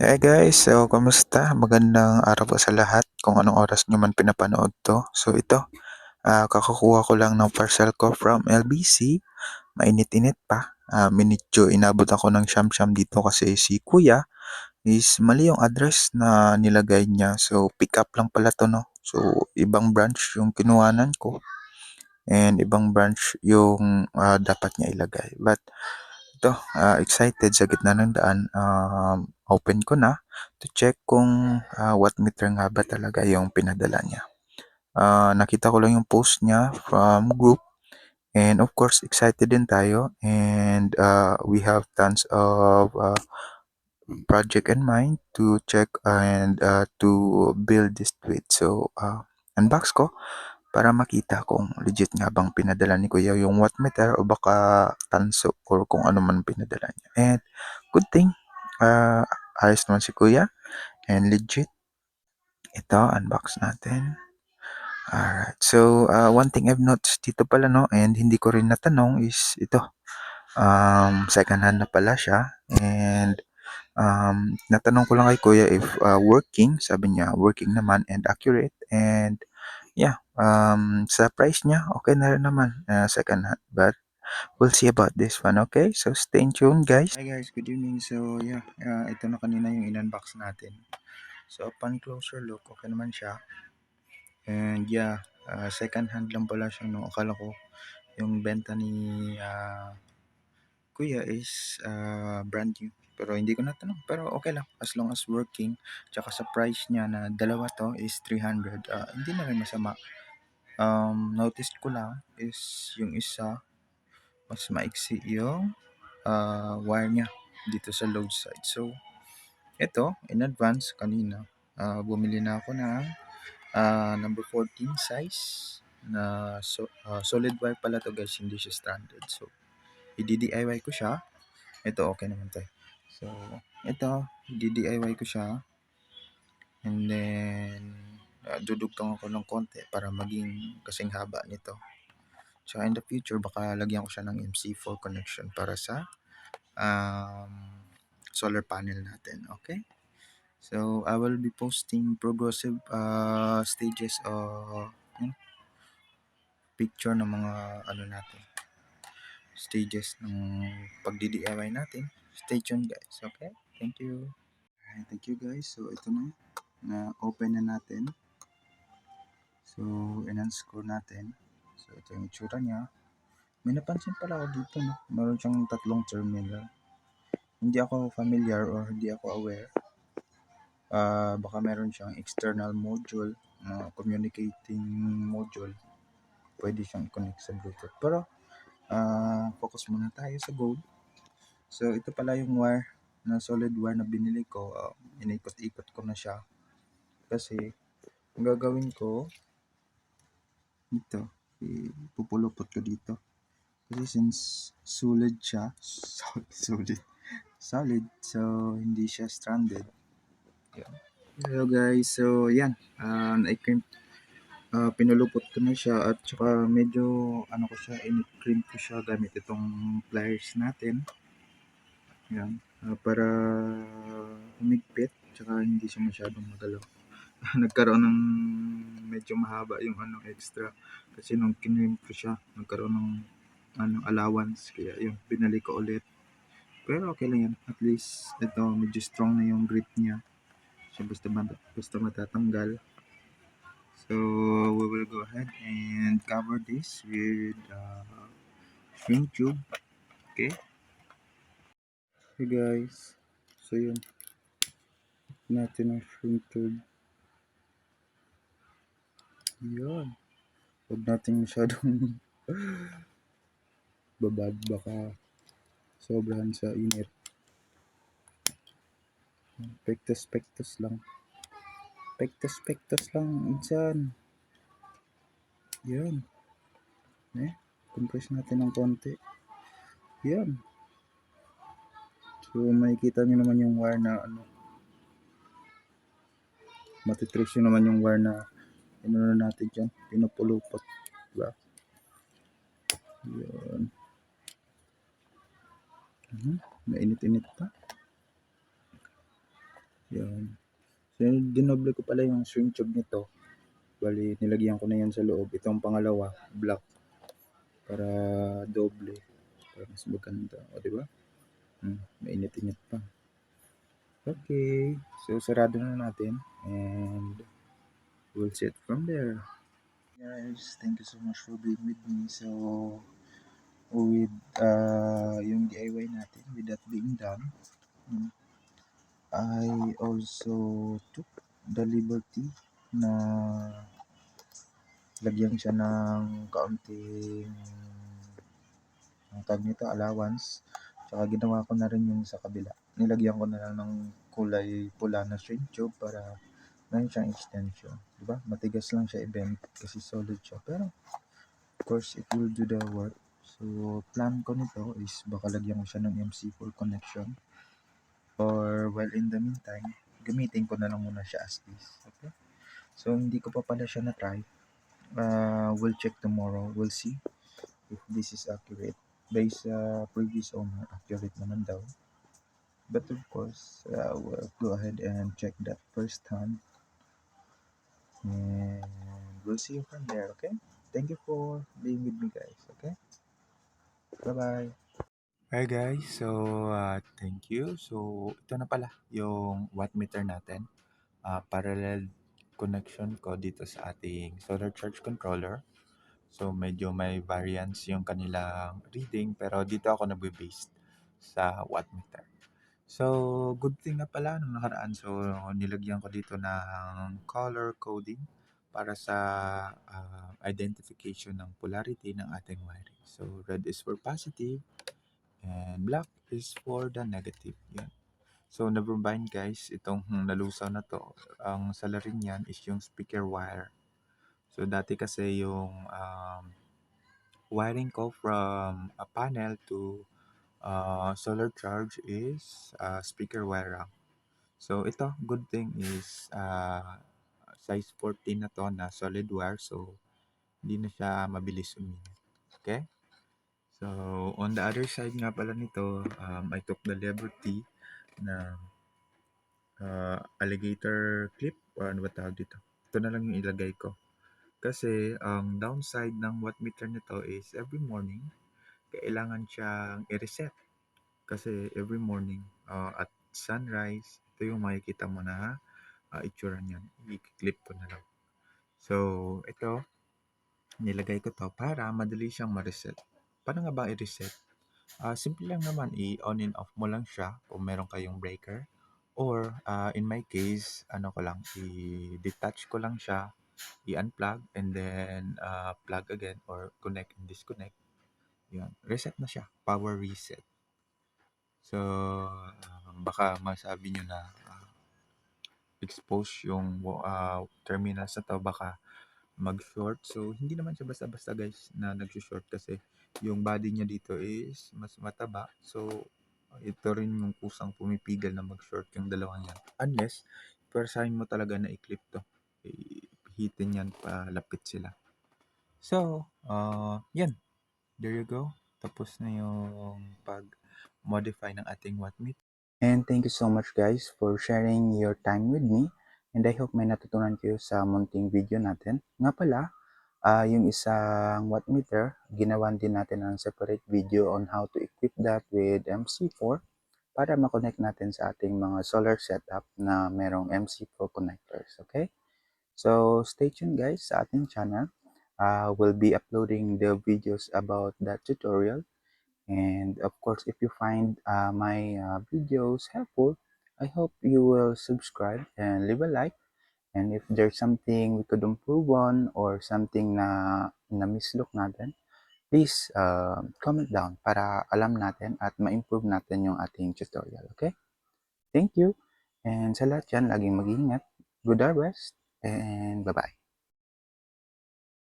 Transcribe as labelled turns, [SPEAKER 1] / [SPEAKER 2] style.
[SPEAKER 1] Hey guys, so kamusta? Magandang araw po sa lahat kung anong oras nyo man pinapanood to. So ito, kakakuha ko lang ng parcel ko from LBC. Mainit-init pa. Medyo inabot ako ng siyam-siyam dito kasi si kuya is mali yung address na nilagay niya. So pick up lang pala to, no? So ibang branch yung kinuhanan ko and ibang branch yung dapat niya ilagay. But ito, excited sa gitna ng daan. Open ko na to check kung what meter nga ba talaga yung pinadala niya. Nakita ko lang yung post niya from group and of course excited din tayo and we have tons of project in mind to check and to build this tweet. So unbox ko para makita kung legit nga bang pinadala ni Kuya yung watt meter o baka tanso or kung ano man pinadala niya. And good thing, uh, ayos naman si Kuya and legit. Ito, unbox natin. Alright. So, one thing I've noticed dito pala, no, and hindi ko rin natanong is ito. Second hand na pala siya. And natanong ko lang kay Kuya if working. Sabi niya, working naman and accurate. And yeah, sa price niya, okay na rin naman, second hand. But we'll see about this one, okay? So stay tuned, guys. Hi guys, good evening. So yeah, ito na kanina yung in-unbox natin. So upon closer look, okay naman siya. And yeah, second hand lang pala siya, no? Akala ko yung benta ni Kuya is brand new. Pero hindi ko natanong. Pero okay lang. As long as working. Tsaka sa price niya na dalawa to is 300. Hindi na rin masama. Notice ko lang is yung isa mas maiksi yung wire niya dito sa load side. So, ito, in advance kanina, bumili na ako ng number 14 size na solid wire pala to guys, hindi siya stranded. So, i-DIY ko siya. Ito, okay naman to. So, ito, i-DIY ko siya. And then, dudugtong ako ng konti para maging kasing haba nito. So in the future, baka lagyan ko siya ng MC4 connection para sa solar panel natin. Okay? So, I will be posting progressive stages of picture ng mga ano natin, stages ng pagdi-DIY natin. Stay tuned guys. Okay? Thank you. Alright, thank you guys. So, ito na open na natin. So, in-unscrew natin. So, ito yung itsura niya. May napansin pala ako dito, no? Meron siyang tatlong terminal. Hindi ako familiar or hindi ako aware. Baka meron siyang external module, communicating module. Pwede siyang connect sa Bluetooth. Pero, focus muna tayo sa gold. So, ito pala yung wire na solid wire na binili ko. Inikot-ikot ko na siya. Kasi, ang gagawin ko, ito, ipupulupot ko dito. Kasi since solid siya, solid, so hindi siya stranded. Yan. Hello guys, so yan, pinulupot ko na siya at saka medyo ano ko siya, in-crimp ko siya gamit itong pliers natin. Yan, para humigpit, tsaka hindi siya masyadong magalaw. Nagkaroon ng medyo mahaba yung extra kasi nung kinrimp ko siya, nagkaroon ng allowance, kaya yung binalik ko ulit. Pero okay lang yan, at least ito medyo strong na yung grip niya. So basta matatanggal. So we will go ahead and cover this with shrink tube. Okay. Hey guys. So yun. Natin ang shrink tube. Yun. Huwag natin masyadong babad, baka sobrahan sa init. Pektos lang. Pektos lang. Insan. Yan. Compress natin ng konti. Yan. So makikita nyo naman yung wire na matitrace nyo naman yung wire na natin dyan. Pinupulupot. Diba? Yan. Mainit-init pa. Yun. So, dinoble ko pala yung swing tube nito. Bali, nilagyan ko na yan sa loob. Itong pangalawa, black. Para doble. Para mas maganda. O, diba? Mainit-init pa. Okay. So, sarado na natin. And we'll set from there. Guys, thank you so much for being with me. So, with yung DIY natin, with that being done, I also took the liberty na lagyan siya ng kaunting ang tawag nito, allowance. Tsaka ginawa ko na rin yung sa kabila. Nilagyan ko na lang ng kulay pula na shrink tube para meron siyang extension. Diba? Matigas lang siya i-bend kasi solid siya. Pero of course, it will do the work. So, plan ko nito is baka lagyan ko siya ng MC4 connection. Or while in the meantime, gamitin ko na lang muna siya as is. Okay? So, hindi ko pa pala siya na-try. We'll check tomorrow. We'll see if this is accurate. Based sa previous owner, accurate naman daw. But of course, we'll go ahead and check that first hand. And we'll see you from there, okay? Thank you for being with me, guys, okay? Bye-bye! Hi guys, so thank you. So ito na pala yung wattmeter natin. Parallel connection ko dito sa ating solar charge controller. So medyo may variance yung kanilang reading pero dito ako nagbe-based sa wattmeter. So good thing nga pala nung nakaraan, so nilagyan ko dito ng color coding para sa identification ng polarity ng ating wiring. So red is for positive and black is for the negative. Yan. So never mind guys, itong nalusaw na to, ang salarin niyan is yung speaker wire. So dati kasi yung wiring ko from a panel to solar charge is speaker wire lang. So ito, good thing is size 14 na to na solid wire, so hindi na siya mabilis uminit. Okay? So on the other side nga pala nito, I took the liberty na alligator clip or ano ba tawag dito. Ito na lang yung ilagay ko. Kasi ang downside ng wattmeter nito is every morning, kailangan siyang i-reset. Kasi every morning at sunrise, ito yung makikita mo na itsura niyan. I-clip ko na lang. So, ito, nilagay ko to para madali siyang ma-reset. Paano nga ba i-reset? Simple lang naman, i-on and off mo lang siya kung meron kayong breaker. Or in my case, ano ko lang, i-detach ko lang siya, i-unplug and then plug again or connect and disconnect. Yan, reset na siya, power reset. So, baka masabi nyo na expose yung terminals na to, baka mag-short. So, hindi naman siya basta-basta guys na nag-short kasi yung body niya dito is mas mataba. So, ito rin yung kusang pumipigil na mag-short yung dalawang yan. Unless, persahin mo talaga na i-clip to. Hitin yan, palapit sila. So, yan. There you go. Tapos na yung pag-modify ng ating wattmeter. And thank you so much guys for sharing your time with me. And I hope may natutunan kayo sa munting video natin. Nga pala, yung isang wattmeter, ginawan din natin ng separate video on how to equip that with MC4 para ma-connect natin sa ating mga solar setup na merong MC4 connectors. Okay? So stay tuned guys sa ating channel. We'll be uploading the videos about that tutorial. And of course, if you find my videos helpful, I hope you will subscribe and leave a like. And if there's something we could improve on or something na mislook natin, please comment down para alam natin at ma-improve natin yung ating tutorial. Okay? Thank you. And sa lahat yan, laging mag-iingat. Good harvest and bye-bye.